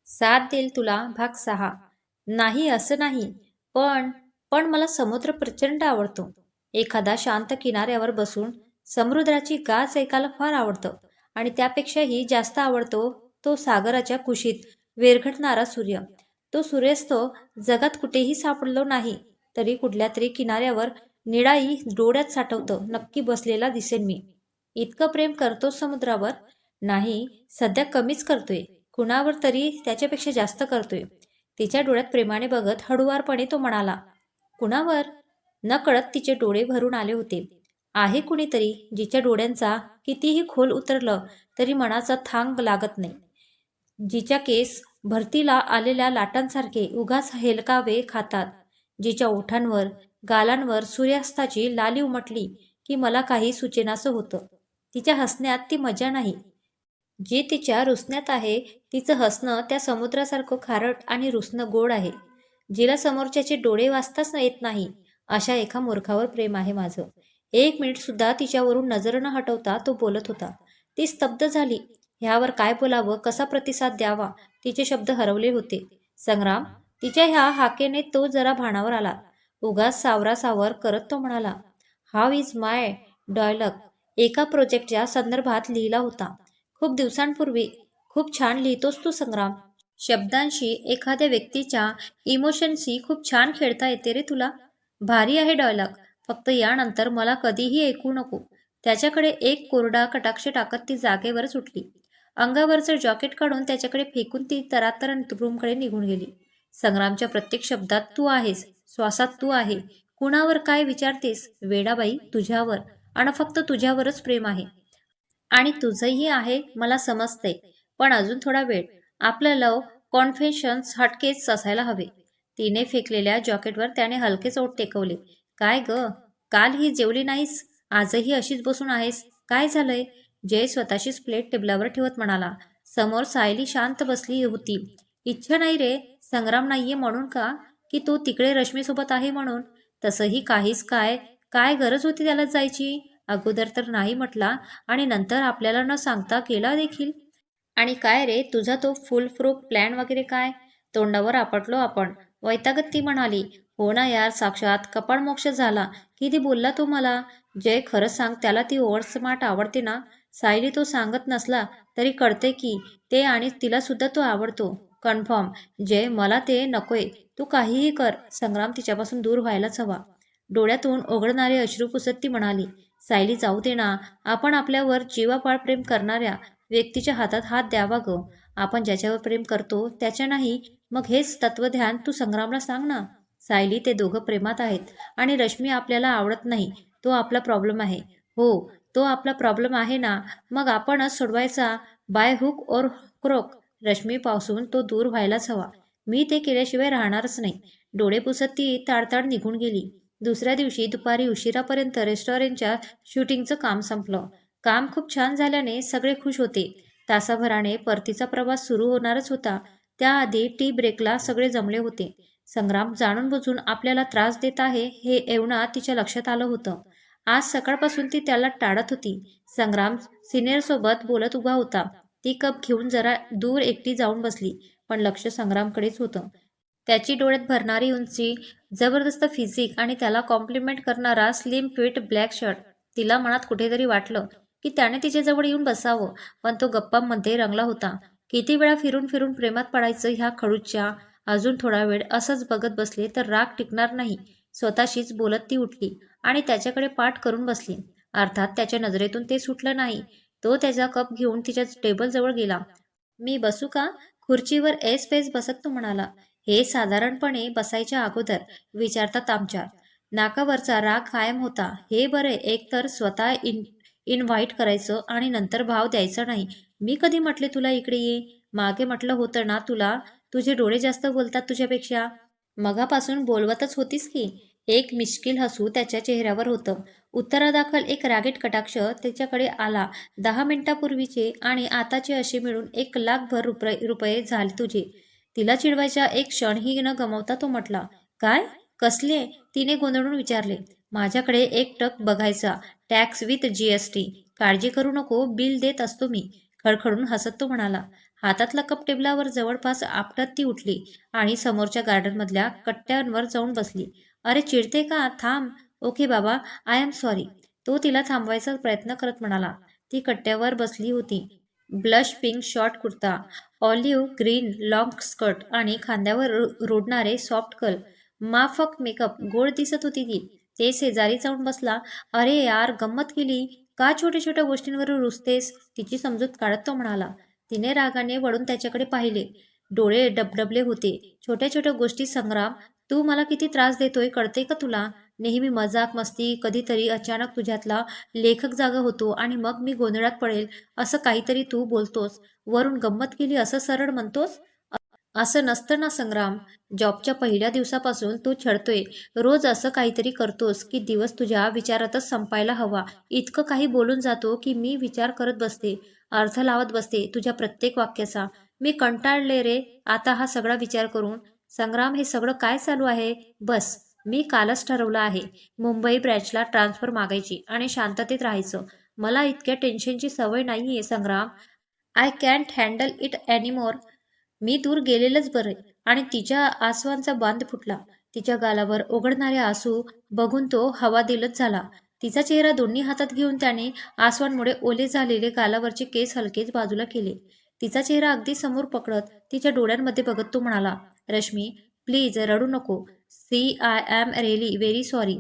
साथ देईल तुला भाग 6. नाही असं नाही. पण पण मला समुद्र प्रचंड आवडतो. एखादा शांत किनाऱ्यावर बसून समुद्राची गाज ऐकायला फार आवडतं आणि त्यापेक्षाही जास्त आवडतो तो सागराच्या कुशीत विरघळणारा सूर्य. तो सूर्यास्त जगात कुठेही सापडलो नाही तरी कुठल्या तरी किनाऱ्यावर निळाई डोळ्यात साठवतं नक्की बसलेला दिसेन मी. इतकं प्रेम करतो समुद्रावर? नाही, सध्या कमीच करतोय. कुणावर तरी त्याच्यापेक्षा जास्त करतोय. तिच्या डोळ्यात प्रेमाने बघत हळुवारपणे तो म्हणाला, कुणावर? नकळत तिचे डोळे भरून आले होते. आहे कुणीतरी जिच्या डोळ्यांचा कितीही खोल उतरलं तरी मनाचा थांग लागत नाही. जिच्या केस भरतीला आलेल्या लाटांसारखे उगाच हेलकावे खातात. जिच्या ओठांवर गालांवर सूर्यास्ताची लाली उमटली की मला काही सुचेनासं होतं. तिच्या हसण्यात ती मजा नाही जी तिच्या रुसण्यात आहे. तिचं हसणं त्या समुद्रासारखं खारट आणि रुसणं गोड आहे. जिला समोरच्याचे डोळे वाचताच येत नाही अशा एका मूर्खावर प्रेम आहे माझं. 1 मिनिट सुद्धा तिच्यावरून नजर न हटवता तो बोलत होता. ती स्तब्ध झाली. ह्यावर काय बोलावं, कसा प्रतिसाद द्यावा, तिचे शब्द हरवले होते. संग्राम, तिच्या ह्या हाकेने तो जरा भानावर आला. उगाच सावरासावर करत तो म्हणाला, हाव इज माय डायलॉग एका प्रोजेक्टच्या संदर्भात लिहिला होता. खूप दिवसांपूर्वी. खूप छान लिहितोस तू संग्राम. शब्दांशी, एखाद्या व्यक्तीच्या इमोशनशी खूप छान खेळता येते रे तुला. भारी आहे डायलॉग. फक्त यानंतर मला कधीही ऐकू नको. त्याच्याकडे एक कोरडा कटाक्ष टाकत ती जागेवर सुटली. अंगावरचं जॉकेट काढून त्याच्याकडे फेकून ती तरातर रूमकडे निघून गेली. संग्रामच्या प्रत्येक शब्दात तू आहेस, श्वासात तू आहे. कुणावर काय विचारतेस? वेडाबाई, तुझ्यावर आणि फक्त तुझ्यावरच प्रेम आहे. आणि तुझंही आहे मला समजते. पण अजून थोडा वेळ. आपलं लव कॉन्फेशन्स हटकेच असायला हवे. तिने फेकलेल्या जॉकेटवर त्याने हलकेच ओठ टेकवले. काय ग, काल ही जेवली नाहीस? आजही अशीच बसून आहेस? काय झालंय? जय स्वतःशीच प्लेट टेबलावर ठेवत म्हणाला. समोर सायली शांत बसली होती. इच्छा नाही रे. संग्राम नाहीये म्हणून का? की तो तिकडे रश्मीसोबत आहे म्हणून? तसंही काहीच. काय काय गरज होती त्याला जायची? अगोदर तर नाही म्हटला आणि नंतर आपल्याला न सांगता केला देखील. आणि काय रे तुझा तो फुल प्रूफ प्लॅन वगैरे काय? तोंडावर आपटलो आपण. वैतागत ती म्हणाली, हो ना यार, साक्षात कपाळमोक्ष झाला. किती बोलला तो मला. जय, खरं सांग, त्याला ती ओव्हर स्मार्ट आवडते ना? सायली तो सांगत नसला तरी कळते की ते, आणि तिला सुद्धा तो आवडतो. कन्फर्म. जय, मला ते नकोय. तू काहीही कर. संग्राम तिच्यापासून दूर व्हायलाच हवा. डोळ्यातून ओघळणारे अश्रू पुसत ती म्हणाली, सायली, जाऊ दे ना. आपण आपल्यावर जीवापाड प्रेम करणाऱ्या व्यक्तीच्या हातात हात द्यावा ग. आपण ज्याच्यावर प्रेम करतो त्याच्या नाही. मग हेच तत्वज्ञान तू संग्रामला सांग ना. सायली, ते दोघं प्रेमात आहेत आणि रश्मी आपल्याला आवडत नाही. तो आपला प्रॉब्लेम आहे. हो, तो आपला प्रॉब्लेम आहे ना. मग आपणच सोडवायचा. बाय हुक और क्रोक. रश्मीपासून तो दूर व्हायलाच हवा. मी ते केल्याशिवाय राहणारच नाही. डोळे पुसत ती ताडताड निघून गेली. दुसऱ्या दिवशी दुपारी उशिरापर्यंत रेस्टॉरंटच्या शूटिंगचं काम संपलं. काम खूप छान झाल्याने सगळे खुश होते. तासाभराने परतीचा प्रवास सुरू होणारच होता. त्याआधी टी ब्रेकला सगळे जमले होते. संग्राम जाणून बुजून आपल्याला त्रास देत आहे हे एवढा तिच्या लक्षात आलं होतं. आज सकाळपासून ती त्याला टाळत होती. संग्राम सिनियरसोबत बोलत उभा होता. ती कप घेऊन जरा दूर एकटी जाऊन बसली. पण लक्ष संग्रामकडेच होतं. त्याची डोळ्यात भरणारी उंची, जबरदस्त फिजिक आणि त्याला कॉम्प्लिमेंट करणारा स्लिम फिट ब्लॅक शर्ट. तिला मनात कुठेतरी वाटलं की त्याने तिच्याजवळ येऊन बसावं, पण तो गप्पांमध्ये रंगला होता. किती वेळा फिरून फिरून प्रेमात पडायचं ह्या खडूच्या. अजून थोडा वेळ असंच बघत बसले तर राग टिकणार नाही. स्वतःशीच बोलत ती उठली आणि त्याच्याकडे पाठ करून बसली. अर्थात त्याच्या नजरेतून ते सुटलं नाही. तो त्याचा कप घेऊन तिच्या टेबलजवळ गेला. मी बसू का? खुर्चीवर ऐसपैस बसत तो म्हणाला. हे साधारणपणे बसायच्या अगोदर विचारतात आमच्यात. नाकावरचा राग कायम होता. हे बरे, एकतर स्वतः इन्व्हाइट करायचं आणि नंतर भाव द्यायचा नाही. मी कधी म्हटले तुला इकडे ये? मागे म्हटलं होतं ना तुला. तुझे डोळे जास्त बोलतात तुझ्यापेक्षा. मगापासून बोलवतच होतीस की. एक मिश्किल हसू त्याच्या चेहऱ्यावर होतं. उत्तरादाखल एक रागीट कटाक्ष त्याच्याकडे आला. 10 मिनिटापूर्वीचे आणि आताचे असे मिळून 1,00,000 रुपये झाले तुझे. तिला चिडवायचा एक क्षणही न गमावता तो म्हटला, काय? कसले? तिने गोंधळून विचारले. माझ्याकडे एक ट्रक बघायचा. Tax with GST. काळजी करू नको, बिल देत असतो मी. खडखडून हसत तो म्हणाला. हातातला कप टेबलावर जवळपास आपटत ती उठली आणि समोरच्या गार्डनमधल्या कट्ट्यांवर जाऊन बसली. अरे चिडते का? थांब. ओके बाबा, आय एम सॉरी. तो तिला थांबवायचा प्रयत्न करत म्हणाला. ती कट्ट्यावर बसली होती. Blush pink short kurta, olive green long skirt आणि खांद्यावर रुडणारे सॉफ्ट कर्ल. माफक मेकअप गोड दिसत होती ती. ते शेजारी जाऊन बसला. अरे यार, गंमत केली. का छोट्या छोट्या गोष्टींवर रुसतेस? तिची समजूत काढत तो म्हणाला. तिने रागाने वळून त्याच्याकडे पाहिले. डोळे डबडबले होते. छोट्या छोट्या गोष्टी संग्राम, तू मला किती त्रास देतोय कळते का तुला? नेहमी मजाक मस्ती, कधीतरी अचानक तुझ्यातला लेखक जागा होतो आणि मग मी गोंधळात पडेल असं काहीतरी तू बोलतोस. वरून गंमत केली असं सरळ म्हणतोस. असं नसतं ना संग्राम. जॉबच्या पहिल्या दिवसापासून तू छळतोय. रोज असं काहीतरी करतोस की दिवस तुझ्या विचारातच संपायला हवा. इतकं काही बोलून जातो की मी विचार करत बसते, अर्थ लावत बसते तुझ्या प्रत्येक वाक्याचा. मी कंटाळले रे आता हा सगळा विचार करून. संग्राम, हे सगळं काय चालू आहे? बस. मी कालच ठरवलं आहे. मुंबई ब्रँचला ट्रान्सफर मागायची आणि शांततेत राहायचं. मला इतक्या टेन्शनची सवय नाहीये Sangram. I can't handle it anymore. मी दूर गेलेलंच बरं. आणि तिच्या आसवांचा बांध फुटला. तिच्या गालावर ओघळणारे आसू बघून तो हवादिलच झाला. तिचा चेहरा दोन्ही हातात घेऊन त्याने आसवांमुळे ओले झालेले गालावरचे केस हलकेच बाजूला केले. तिचा चेहरा अगदी समोर पकडत तिच्या डोळ्यांमध्ये बघत तो म्हणाला, रश्मी, प्लीज रडू नको. See I am really very sorry.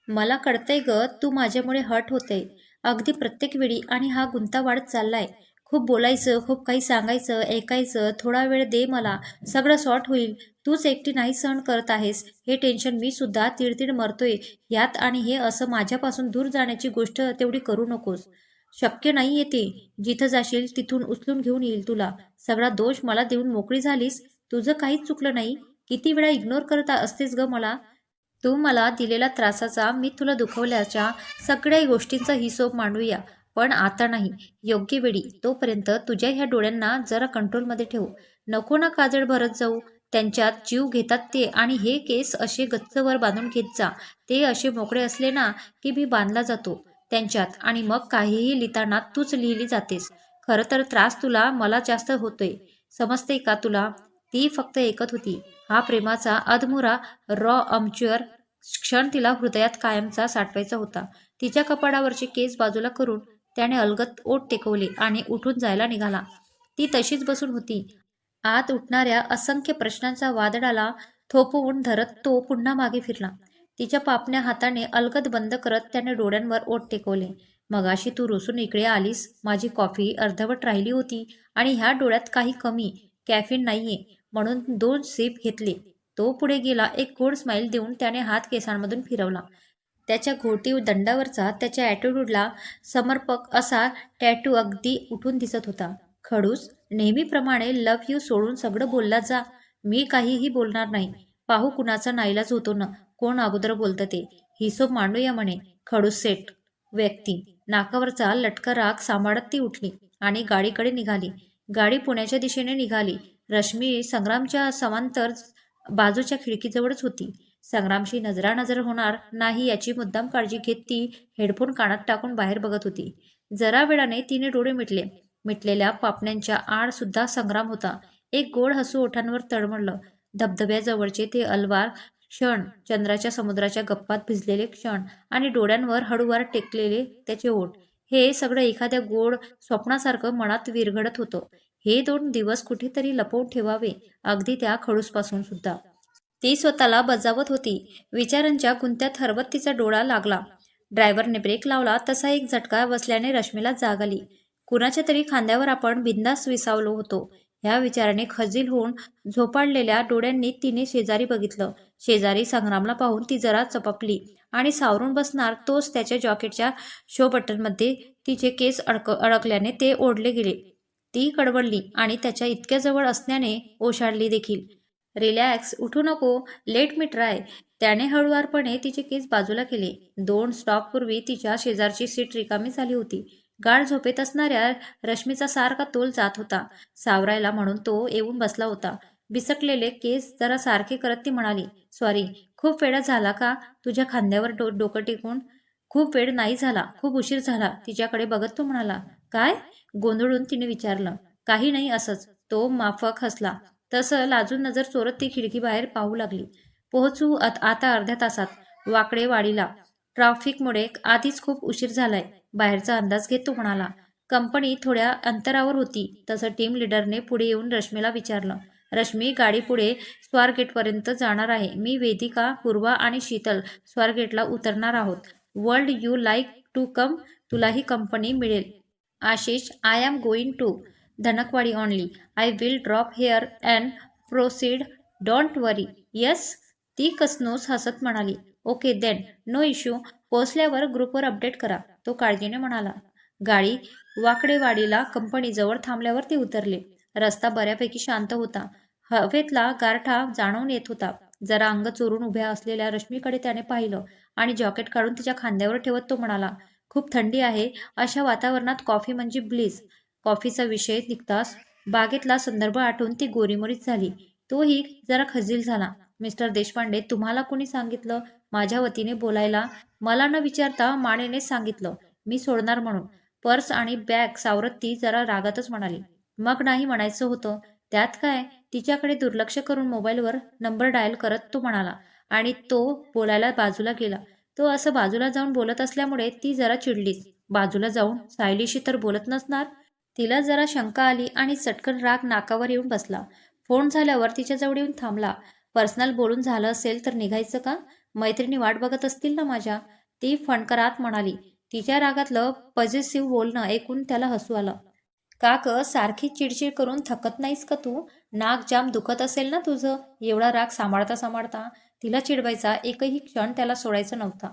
मला कळतंय ग, तू माझ्यामुळे हर्ट होते अगदी प्रत्येक वेळी आणि हा गुंता वाढत चाललाय. खूप बोलायचं, खूप काही सांगायचं, ऐकायचं. थोडा वेळ दे मला, सगळं सॉर्ट होईल. तूच एकटी नाही सहन करत आहेस हे टेन्शन. मी सुद्धा तिडतीड मरतोय यात. आणि हे असं माझ्यापासून दूर जाण्याची गोष्ट तेवढी करू नकोस. शक्य नाहीये ते. जिथं जाशील तिथून उचलून घेऊन येईल तुला. सगळा दोष मला देऊन मोकळी झालीस. तुझं काहीच चुकलं नाही. किती वेळा इग्नोर करत असतेस ग मला. तू मला दिलेल्या त्रासाचा, मी तुला दुखवल्याच्या सगळ्या गोष्टींचा हिशोब मांडूया. पण आता नाही. योग्य वेळी. तोपर्यंत तुझ्या ह्या डोळ्यांना जरा कंट्रोलमध्ये ठेव. नको ना काजळ भरत जाऊ. त्यांच्यात जीव घेतात ते. आणि हे केस असे गच्चवर बांधून घेत जा. ते असे मोकळे असले ना की मी बांधला जातो त्यांच्यात. आणि मग काहीही लिहिताना तूच लिहिली जातेस. खरं तर त्रास तुला मला जास्त होतोय. समजते का तुला? ती फक्त ऐकत होती. हा प्रेमाचा अधमुरा रॉ अमच्युअर क्षण तिला हृदयात कायमचा साठवायचा होता. तिच्या कपाडावरचे केस बाजूला करून त्याने अलगद ओठ टेकवले आणि उठून जायला निघाला. ती तशीच बसून होती. आत उठणाऱ्या असंख्य प्रश्नांचा वादळाला थोपवून धरत तो पुन्हा मागे फिरला. तिच्या पापण्या हाताने अलगद बंद करत त्याने डोळ्यांवर ओठ टेकवले. मगाशी तू रुसून इकडे आलीस. माझी कॉफी अर्धवट राहिली होती आणि ह्या डोळ्यात काही कमी कॅफिन नाहीये म्हणून 2 सिप घेतले. तो पुढे गेला. एक गोड स्माईल देऊन त्याने हात केसांमधून फिरवला. त्याच्या घोटीव दंडावरचा त्याच्या ॲटिट्यूडला समर्पक असा टॅटू अगदी उठून दिसत होता. खडूस, नेहमीप्रमाणे लव्ह यू सोडून सगळं बोलला जा. मी काहीही बोलणार नाही. पाहू कुणाचा नाईलाज होतो ना, कोण अगोदर बोलतं ते. हिशोब मांडूया म्हणे. खडूस सेट व्यक्ती. नाकावरचा लटका राग सांभाळत ती उठली आणि गाडीकडे निघाली. गाडी पुण्याच्या दिशेने निघाली. रश्मी संग्रामच्या समांतर बाजूच्या खिडकीजवळच होती. संग्रामशी नजरानजर होणार नाही याची मुद्दाम काळजी घेत ती हेडफोन कानात टाकून बाहेर बघत होती. जरा वेळाने तिने डोळे मिटले. मिटलेल्या पापण्यांच्या आड सुद्धा संग्राम होता. एक गोड हसू ओठांवर तळमळलं. धबधब्याजवळचे ते अलवार क्षण, चंद्राच्या समुद्राच्या गप्पात भिजलेले क्षण आणि डोळ्यांवर हळूवार टेकलेले त्याचे ओठ, हे सगळं एखाद्या गोड स्वप्नासारखं मनात विरघळत होतं. हे 2 दिवस कुठेतरी लपवून ठेवावे, अगदी त्या खडूसपासून सुद्धा. ती स्वतःला बजावत होती. विचारांच्या गुंत्यात हरवत तिचा डोळा लागला. ड्रायव्हरने ब्रेक लावला तसा एक झटका बसल्याने रश्मीला जाग आली. कुणाच्या तरी खांद्यावर आपण बिनधास्त विसावलो होतो. ह्या विचाराने खजील होऊन झोपाळलेल्या डोळ्यांनी तिने शेजारी बघितलं. शेजारी संग्रामला पाहून ती जरा चपकली आणि सावरून बसणार तोच त्याच्या जॅकेटच्या शो बटनमध्ये तिचे केस अडकल्याने ते ओढले गेले. ती कडवडली आणि त्याच्या इतक्या जवळ असण्याने ओशाडली देखील. रिलॅक्स, उठू नको. Let me try. त्याने हळुवारपणे तिचे केस बाजूला केले. 2 स्टॉपपूर्वी तिच्या शेजारची सीट रिकामी झाली होती. गाढ झोपेत असणाऱ्या रश्मीचा सारखा तोल जात होता. सावरायला म्हणून तो येऊन बसला होता. बिसकलेले केस जरा सारखे करत ती म्हणाली, सॉरी. खूप वेळा झाला का तुझ्या खांद्यावर डोकं टेकून? खूप वेळ नाही झाला, खूप उशीर झाला. तिच्याकडे बघत तो म्हणाला. काय? गोंधळून तिने विचारलं. काही नाही, असंच. तो माफक हसला. तसं लाजून नजर चोरत ती खिडकी बाहेर पाहू लागली. पोहोचू आता अर्ध्या तासात वाकडे वाडीला. ट्रॅफिकमुळे आधीच खूप उशीर झालाय. बाहेरचा अंदाज घेत तो म्हणाला. कंपनी थोड्या अंतरावर होती. तसं टीम लीडरने पुढे येऊन रश्मीला विचारलं. रश्मी, गाडी पुढे स्वारगेटपर्यंत जाणार आहे. मी, वेदिका, पूर्वा आणि शीतल स्वारगेटला उतरणार आहोत. Would you like to come? तुलाही कंपनी मिळेल. Ashish, I am going to Dhankawadi only. I will drop here and proceed. Don't worry. Yes? ती कसनूस हसत म्हणाली. Okay then, no issue. पोहोचल्यावर ग्रुपवर अपडेट करा, तो काळजीने म्हणाला. गाडी वाकडेवाडीला कंपनीजवळ थांबल्यावर ते उतरले. रस्ता बऱ्यापैकी शांत होता. हवेतला गारठा जाणवून येत होता. जरा अंग चोरून उभ्या असलेल्या रश्मीकडे त्याने पाहिलं आणि जॅकेट काढून तिच्या खांद्यावर ठेवत तो म्हणाला. खूप थंडी आहे. अशा वातावरणात कॉफी म्हणजे ब्लीज. कॉफीचा विषय निघताच बागेतला संदर्भ आठवून ती गोरीमोरीच झाली. तोही जरा खजील झाला. मिस्टर देशपांडे, तुम्हाला कुणी सांगितलं माझ्या वतीने बोलायला? मला न विचारता मानेनेच सांगितलं. मी सोडणार म्हणून. पर्स आणि बॅग सावरत ती जरा रागातच म्हणाली. मग नाही म्हणायचं होतं. त्यात काय? तिच्याकडे दुर्लक्ष करून मोबाईलवर नंबर डायल करत तो म्हणाला आणि तो बोलायला बाजूला गेला. तो असं बाजूला जाऊन बोलत असल्यामुळे ती जरा चिडलीच. बाजूला जाऊन सायलीशी तर बोलत नसणार? तिला जरा शंका आली आणि चटकन राग नाकावर येऊन बसला. फोन झाल्यावर तिच्याजवळ येऊन थांबला. पर्सनल बोलून झालं असेल तर निघायचं का? मैत्रिणी वाट बघत असतील ना माझ्या? ती फणकरात म्हणाली. तिच्या रागातलं पॉझिटिव्ह बोलणं ऐकून त्याला हसू आलं. का ग, सारखी चिडचिड करून थकत नाहीस का तू? नाक जाम दुखत असेल ना तुझं? एवढा राग सांभाळता सांभाळता तिला चिडवायचा एकही क्षण त्याला सोडायचा नव्हता.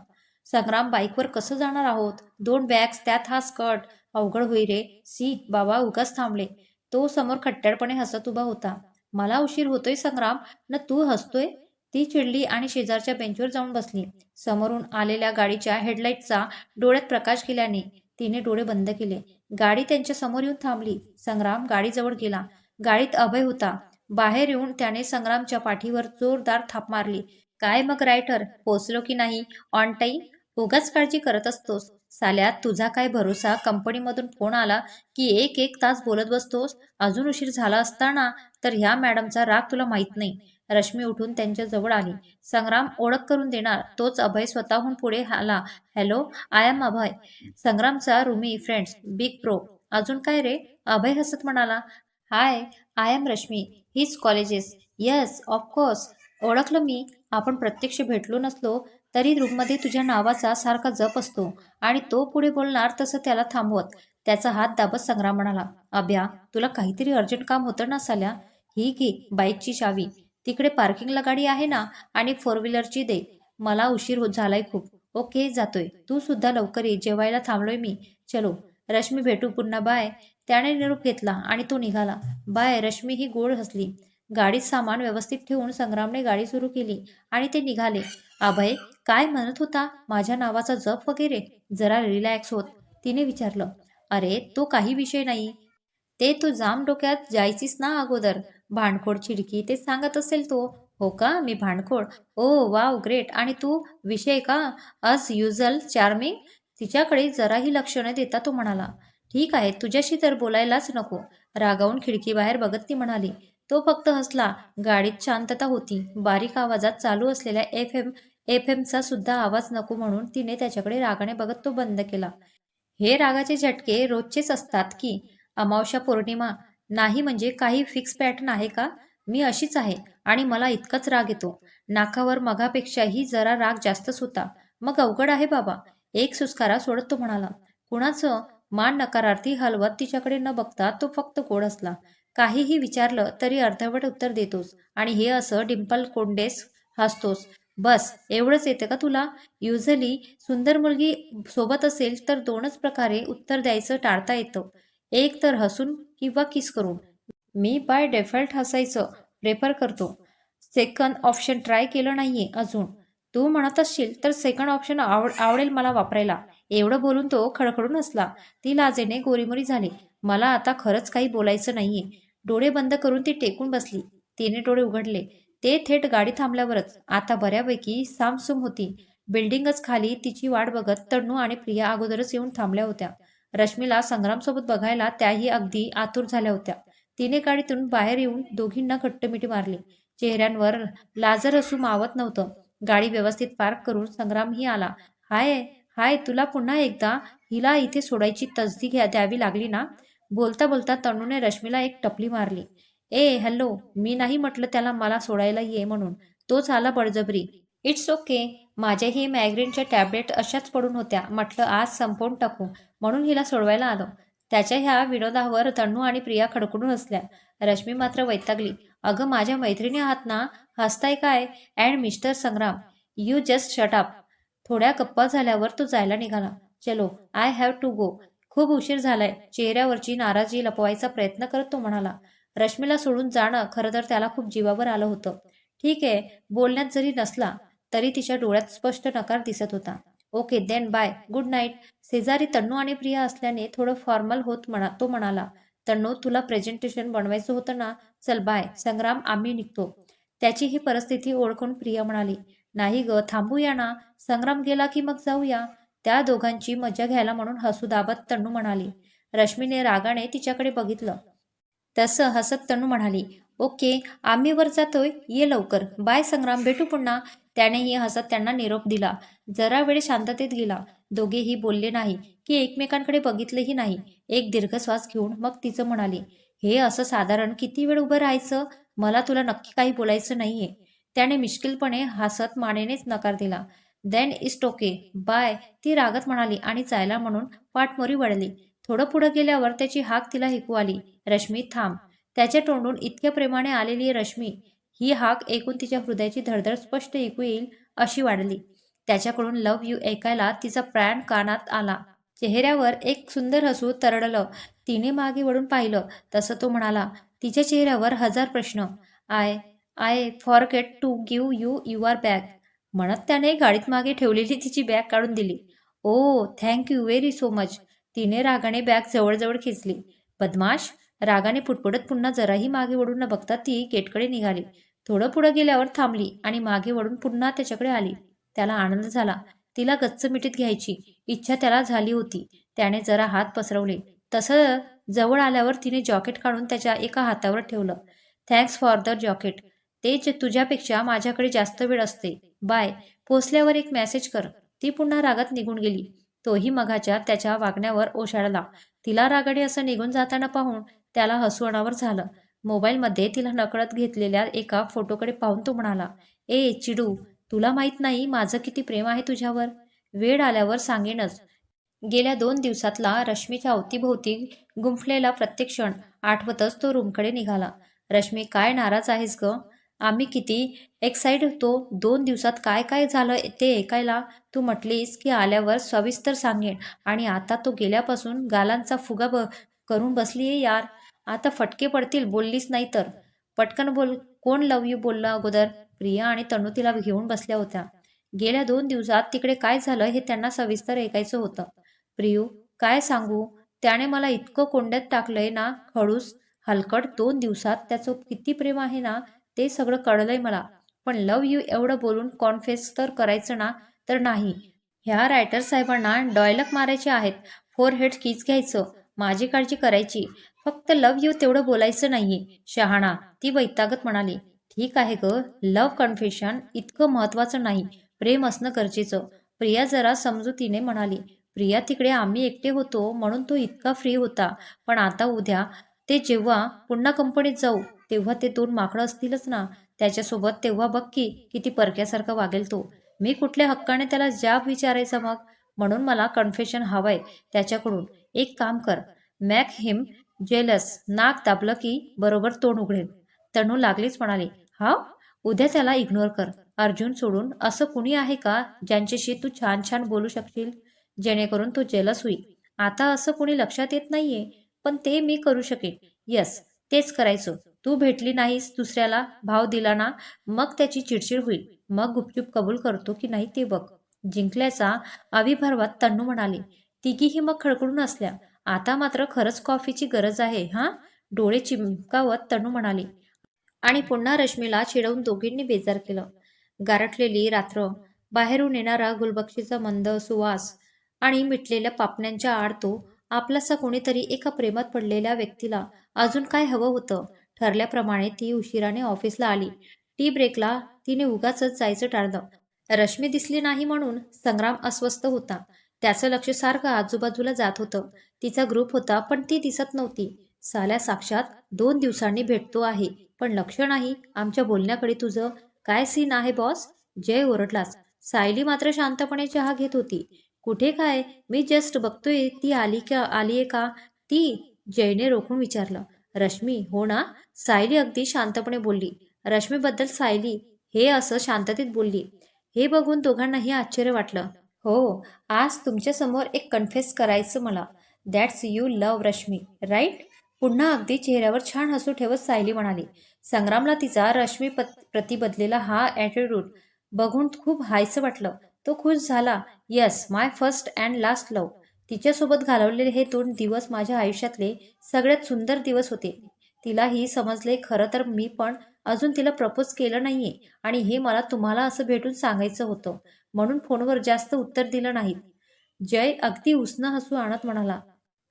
संग्राम, बाईकवर कसं जाणार आहोत? 2 बॅग्स, त्यात हा स्कर्ट. अवघड होई रे. सी बाबा, उगाच थांबले. तो समोर खट्ट्याळपणे हसत उभा होता. मला उशीर होतोय संग्राम, न तू हसतोय? ती चिडली आणि शेजारच्या बेंचवर जाऊन बसली. समोरून आलेल्या गाडीच्या हेडलाईटचा डोळ्यात प्रकाश केल्याने तिने डोळे बंद केले. गाडी त्यांच्या समोर येऊन थांबली. संग्राम गाडीजवळ गेला. गाडीत अभय होता. बाहेर येऊन त्याने संग्रामच्या पाठीवर जोरदार थाप मारली. काय मग रायटर, पोचलो की नाही ऑन टाईम? उगाच काळजी करत असतोस. साल्या, तुझा काय भरोसा? कंपनीमधून फोन आला की एक एक तास बोलत बसतोस. अजून उशीर झाला असताना तर ह्या मॅडमचा राग तुला माहित नाही. रश्मी उठून त्यांच्या जवळ आली. संग्राम ओळख करून देणार तोच अभय स्वतःहून पुढे आला. हॅलो, आय एम अभय, संग्रामचा रूमी फ्रेंड्स, बिग प्रो. अजून काय रे? अभय हसत म्हणाला. Hi, I am Rashmi, his colleges. Yes, of course. ओळखलं मी. आपण प्रत्यक्ष भेटलो नसलो तरी रूममध्ये तुझ्या नावाचा सारखा जप असतो. आणि तो पुढे बोलणार तसं त्याला थांबवत त्याचा हात दाबत संग्राम म्हणाला. अभ्या, तुला काहीतरी अर्जंट काम होतं ना साल्या? ही घे बाईकची चावी. तिकडे पार्किंगला गाडी आहे ना? आणि 4 व्हीलरची दे. मला उशीर होत झालाय खूप. ओके, जातोय. तू सुद्धा लवकर ये, जेवायला थांबलोय मी. चलो रश्मी, भेटू पुन्हा, बाय. त्याने निरोप घेतला आणि तो निघाला. बाय. रश्मी ही गोड हसली. गाडीत सामान व्यवस्थित ठेवून संग्रामने गाडी सुरू केली आणि ते निघाले. अभय, काय म्हणत होता? माझ्या नावाचा जप वगैरे? जरा रिलॅक्स होत तिने विचारलं. अरे, तो काही विषय नाही. ते तू जाम डोक्यात जायचीस ना अगोदर. भांडखोड चिडकी, ते सांगत असेल तो. हो का? मी भांडखोड? ओ वाव, ग्रेट. आणि तू? विषय का? अस युजल चार्मिंग. तिच्याकडे जराही लक्ष न देता तो म्हणाला. ठीक आहे, तुझ्याशी तर बोलायलाच नको. रागावून खिडकीबाहेर बघत ती म्हणाली. तो फक्त हसला. गाडीत शांतता होती. बारीक आवाजात चालू असलेल्या एफ एमचा सुद्धा आवाज नको म्हणून तिने त्याच्याकडे रागाने बघत तो बंद केला. हे रागाचे झटके रोजचेच असतात की? अमावस्या, पौर्णिमा नाही म्हणजे काही फिक्स पॅटर्न आहे का? मी अशीच आहे आणि मला इतकाच राग येतो. नाकावर मगापेक्षाही जरा राग जास्तच होता. मग अवघड आहे बाबा. एक सुस्कारा सोडत तो म्हणाला. कुणाचं? मान नकारार्थी हलवत तिच्याकडे न बघता तो फक्त गोड हसला. काहीही विचारलं तरी अर्धवट उत्तर देतोस आणि हे असं डिंपल कोंडेस हसतोस. बस एवढंच येतं का तुला? युजली सुंदर मुलगी सोबत असेल तर 2च प्रकारे उत्तर द्यायचं टाळता येतं. एक तर हसून किंवा किस करून. मी बाय डिफॉल्ट हसायचं प्रेफर करतो. सेकंड ऑप्शन ट्राय केलं नाहीये अजून. तू म्हणत असशील तर सेकंड ऑप्शन आवडेल मला वापरायला. एवढं बोलून तो खडखडून हसला. ती लाजेने गोरीमोरी झाली. मला आता खरंच काही बोलायचं नाहीये. डोळे बंद करून ती टेकून बसली. तिने डोळे उघडले. ते थेट गाडी थांबल्यावरच. आता बऱ्यापैकी सामसूम होती. बिल्डिंगच खाली तिची वाट बघत तन्नू आणि प्रिया अगोदरच येऊन थांबल्या होत्या. रश्मीला संग्रामसोबत बघायला त्याही अगदी आतुर झाल्या होत्या. तिने गाडीतून बाहेर येऊन दोघींना घट्ट मिठी मारली. चेहऱ्यांवर लाजर हसू मावत नव्हतं. गाडी व्यवस्थित पार्क करून संग्रामही आला. हाय हाय, तुला पुन्हा एकदा हिला इथे सोडायची तसदी द्यावी लागली ना? बोलता बोलता तनूने रश्मीला एक टपली मारली. हॅलो, मी नाही म्हटलं त्याला मला सोडायला ये म्हणून. तोच आला बळजबरी. It's okay. माझ्याही मायग्रेनच्या टॅबलेट अशाच पडून होत्या. म्हटलं आज संपवून टाकू म्हणून हिला सोडवायला आलो. त्याच्या ह्या विनोदावर तन्नू आणि प्रिया खडखडून हसल्या. रश्मी मात्र वैतागली. अगं माझ्या मैत्रिणी आहात ना, हसताय काय? And mister Sangram, you just shut up. थोड्या गप्पा झाल्यावर तो जायला निघाला. चलो, आय हॅव टू गो. खूप उशीर झालाय. चेहऱ्यावरची नाराजी लपवायचा प्रयत्न करत तो म्हणाला. रश्मीला सोडून जाणं खरं तर त्याला खूप जीवावर आलं होतं. ठीक आहे, बोलण्यात जरी नसला तरी तिच्या डोळ्यात स्पष्ट नकार दिसत होता. Okay then bye, good night. शेजारी तन्नू आणि प्रिया असल्याने थोडं फॉर्मल होत तो म्हणाला. तन्नू, तुला प्रेझेंटेशन बनवायचं होतं ना? चल बाय संग्राम, आम्ही निघतो. त्याची ही परिस्थिती ओळखून प्रिया म्हणाली. नाही ग, थांबूया ना. संग्राम गेला की मग जाऊया. त्या दोघांची मजा घ्यायला म्हणून हसू दाबत तन्नू म्हणाली. रश्मीने रागाने तिच्याकडे बघितलं. तसं हसत तनू म्हणाली. ओके, आम्ही वर जातोय, ये लवकर. बाय संग्राम, भेटू पुन्हा. त्यानेही हसत त्यांना निरोप दिला. जरा वेळ शांततेत गेला. दोघेही बोलले नाही की एकमेकांकडे बघितलेही नाही. एक दीर्घ श्वास घेऊन मग तिचं म्हणाली. हे असं साधारण किती वेळ उभं राहायचं? मला तुला नक्की काही बोलायचं नाहीये. त्याने मिश्किलपणे हसत मानेनेच नकार दिला. देन इस्ट ओके, बाय, ती रागत म्हणाली आणि जायला म्हणून पाठमोरी वळली. थोडं पुढं गेल्यावर त्याची हाक तिला ऐकू आली. रश्मी, थांब. त्याच्या तोंडून इतक्या प्रेमाने आलेली रश्मी ही हाक ऐकून तिच्या हृदयाची धडधड स्पष्ट ऐकू येईल अशी वाढली. त्याच्याकडून लव्ह यू ऐकायला तिचा प्राण कानात आला. चेहऱ्यावर एक सुंदर हसू तरळलं. तिने मागे वळून पाहिलं तसं तो म्हणाला. तिच्या चेहऱ्यावर हजार प्रश्न. I I forget to give you your bag, म्हणत त्याने गाडीत मागे ठेवलेली तिची बॅग काढून दिली. Oh thank you very so much. तिने रागाने बॅग जवळजवळ खेचली. बदमाश, रागाने पुटपुटत पुन्हा जराही मागे वळून न बघता ती गेटकडे निघाली. थोडं पुढे गेल्यावर थांबली आणि मागे वळून पुन्हा त्याच्याकडे आली. त्याला आनंद झाला. तिला गच्च मिठीत घ्यायची इच्छा त्याला झाली होती. त्याने जरा हात पसरवले. तसं जवळ आल्यावर तिने जॉकेट काढून त्याच्या एका हातावर ठेवलं. Thanks for the jacket. ते तुझ्यापेक्षा माझ्याकडे जास्त वेळ असते. बाय. पोचल्यावर एक मेसेज कर. ती पुन्हा रागात निघून गेली. तोही मघाच्या त्याच्या वागण्यावर ओशाळला. तिला रागाने असं निघून जाताना पाहून त्याला हसू अनावर झालं. मोबाईलमध्ये तिला नकळत घेतलेल्या एका फोटोकडे पाहून तो म्हणाला. चिडू, तुला माहित नाही माझं किती प्रेम आहे तुझ्यावर. वेळ आल्यावर सांगेनच. गेल्या 2 दिवसातला रश्मीच्या अवतीभोवती गुंफलेला प्रत्येक क्षण आठवतच तो रूमकडे निघाला. रश्मी, काय नाराज आहेस ग? आम्ही किती एक्साइट होतो 2 दिवसात काय काय झालं ते ऐकायला. तू म्हटलीस की आल्यावर सविस्तर सांगेन आणि आता तो गेल्यापासून गालांचा फुगा करून बसलीये यार. आता फटके पडतील बोललीस नाही तर. पटकन बोल, कोण लव्ह यू बोललं अगोदर? प्रिया आणि तनू तिला घेऊन बसल्या होत्या. गेल्या 2 दिवसात तिकडे काय झालं हे त्यांना सविस्तर ऐकायचं होतं. प्रियू, काय सांगू, त्याने मला इतकं कोंड्यात टाकलंय ना, खडूस हलकट. 2 दिवसात त्याचं किती प्रेम आहे ना ते सगळं कळलंय मला. पण लव्ह यू एवढं बोलून कॉन्फेस तर करायचं ना, तर नाही. ह्या रायटर साहेबांना डॉयलॉग मारायचे आहेत. फोरहेड किस घ्यायचं, माझी काळजी करायची. फक्त लव्ह यू तेवढं बोलायचं नाहीये शहाणा, ती वैतागत म्हणाली. ठीक आहे ग, लव्ह कन्फेशन इतकं महत्वाचं नाही, प्रेम असणं गरजेचं. प्रिया जरा समजुतीने म्हणाली. प्रिया, तिकडे आम्ही एकटे होतो म्हणून तो इतका फ्री होता. पण आता उद्या ते जेव्हा पुन्हा कंपनीत जाऊ तेव्हा ते 2 माकडं असतीलच ना त्याच्यासोबत. तेव्हा बघ की किती परक्यासारखा वागेल तो. मी कुठल्या हक्काने त्याला जाब विचारायचा मग? म्हणून मला कन्फेशन हवंय त्याच्याकडून. एक काम कर, मॅक हिम जेलस. नाक दाबलं की बरोबर तोंड उघडेल. तनू लागलीच म्हणाली. हा, उद्या त्याला इग्नोर कर. अर्जुन सोडून असं कुणी आहे का ज्यांच्याशी तू छान छान बोलू शकशील जेणेकरून तो जेलस होईल? आता असं कुणी लक्षात येत नाहीये, पण ते मी करू शकेन. यस, तेच करायचं. तू भेटली नाहीस, दुसऱ्याला भाव दिला ना, मग त्याची चिडचिड होईल. मग गुपचूप कबूल करतो की नाही ते बघ. जिंकल्याचा अविभावात तन्नू म्हणाली. तिघीही मग खडखडून असल्या. आता मात्र खरंच कॉफीची गरज आहे हा, डोळे चिमकावत तनू म्हणाली. आणि पुन्हा रश्मीला चिडवून दोघींनी बेजार केलं. गारठलेली रात्र, बाहेरून येणारा गुलबक्षीचा मंद सुवास आणि मिटलेल्या पापण्यांच्या आड तो आपलासा कोणीतरी एका प्रेमात पडलेल्या व्यक्तीला अजून काय हवं होतं. ठरल्याप्रमाणे ती उशिराने ऑफिसला आली. टी ब्रेकला तिने उगाचच जायचं टाळलं. रश्मी दिसली नाही म्हणून संग्राम अस्वस्थ होता. त्याचं लक्ष सारखं आजूबाजूला जात होतं. तिचा ग्रुप होता पण ती दिसत नव्हती. साल्या साक्षात 2 दिवसांनी भेटतो आहे पण लक्ष नाही. आमच्या बोलण्याकडे तुझं काय सीन आहे बॉस? जय ओरडलाच. सायली मात्र शांतपणे चहा घेत होती. कुठे काय? मी जस्ट बघतोय ती आलीये का? ती जयने रोखून विचारलं. रश्मी हो ना? सायली अगदी शांतपणे बोलली. रश्मीबद्दल सायली हे असं शांततेत बोलली हे बघून दोघांनाही आश्चर्य वाटलं. हो, आज तुमच्या समोर एक कन्फेस करायचं मला. That's you love Rashmi, right? पुन्हा अगदी चेहऱ्यावर छान हसू ठेवत सायली म्हणाली. संग्रामला तिचा रश्मी प्रती बदलेला हा ॲटिट्यूड बघून खूप हायसं वाटलं. तो खुश झाला. Yes, my first and last love. तिच्यासोबत घालवलेले हे 2 दिवस माझ्या आयुष्यातले सगळ्यात सुंदर दिवस होते. तिलाही समजले खरं तर मी पण अजून तिला प्रपोज केलं नाहीये आणि हे मला तुम्हाला असं भेटून सांगायचं होतं. म्हणून फोनवर जास्त उत्तर दिलं नाही. जय अगदी उसनं हसू आणत म्हणाला.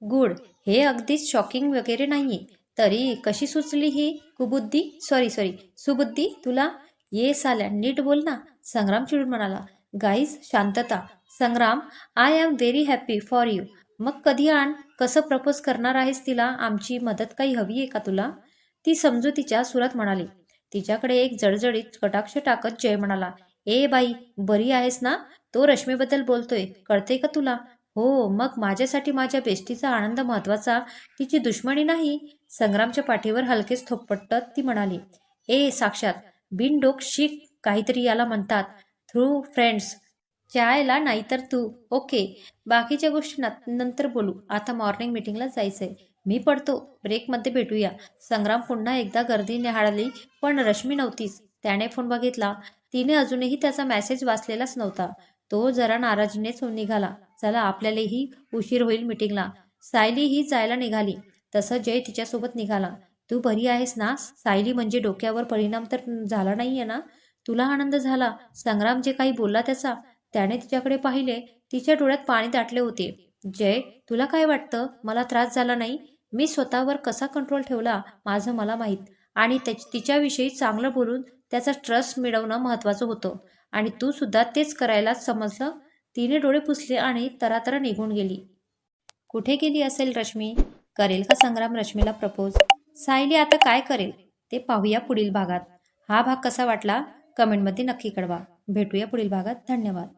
गुड. हे अगदीच शॉकिंग वगैरे नाहीये. तरी कशी सुचली ही कुबुद्धी सॉरी सॉरी सुबुद्धी तुला? ये साल्या नीट बोल ना. संग्राम चिडून म्हणाला. गाईज शांतता. Sangram I am very happy for you. मग कधी आण? कसं प्रपोज करणार आहेस तिला? आमची मदत काही हवी आहे का तुला? ती समजुतीच्या सुरात म्हणाली. तिच्याकडे एक जडजडीत कटाक्ष टाकत जय म्हणाला. ए बाई बरी आहेस ना? तो रश्मीबद्दल बोलतोय कळते का तुला? हो मग माझ्यासाठी माझ्या बेस्टीचा आनंद महत्वाचा, तिची दुश्मनी नाही. संग्रामच्या पाठीवर हलकेच थोपटत ती म्हणाली. ए साक्षात बिनडोक शिक काहीतरी याला म्हणतात. Through friends. चायला नाहीतर तू. ओके बाकीच्या गोष्टी नंतर बोलू. आता मॉर्निंग मीटिंगला जायचंय. मी पडतो. ब्रेकमध्ये भेटूया. संग्राम पुन्हा एकदा गर्दी निहाळली पण रश्मी नव्हतीच. त्याने फोन बघितला. तिने अजूनही त्याचा मेसेज वाचलेलाच नव्हता. तो जरा नाराजीनेच निघाला. चला आपल्यालाही उशीर होईल मीटिंगला. सायली ही जायला निघाली. तसं जय तिच्यासोबत निघाला. तू बरी आहेस ना? सायली म्हणजे डोक्यावर परिणाम तर झाला नाहीये ना? तुला आनंद झाला? संग्राम जे काही बोलला त्याचा? त्याने तिच्याकडे पाहिले. तिच्या डोळ्यात पाणी दाटले होते. जय तुला काय वाटतं? मला त्रास झाला नाही? मी स्वतःवर कसा कंट्रोल ठेवला माझं मला माहीत. आणि तिच्याविषयी चांगलं बोलून त्याचा ट्रस्ट मिळवणं महत्त्वाचं होतं. आणि तू सुद्धा तेच करायलाच समजलं. तिने डोळे पुसले आणि तरातरा निघून गेली. कुठे गेली असेल रश्मी? करेल का संग्राम रश्मीला प्रपोज? सायली आता काय करेल ते पाहूया पुढील भागात. हा भाग कसा वाटला कमेंटमध्ये नक्की कळवा. भेटूया पुढील भागात. धन्यवाद.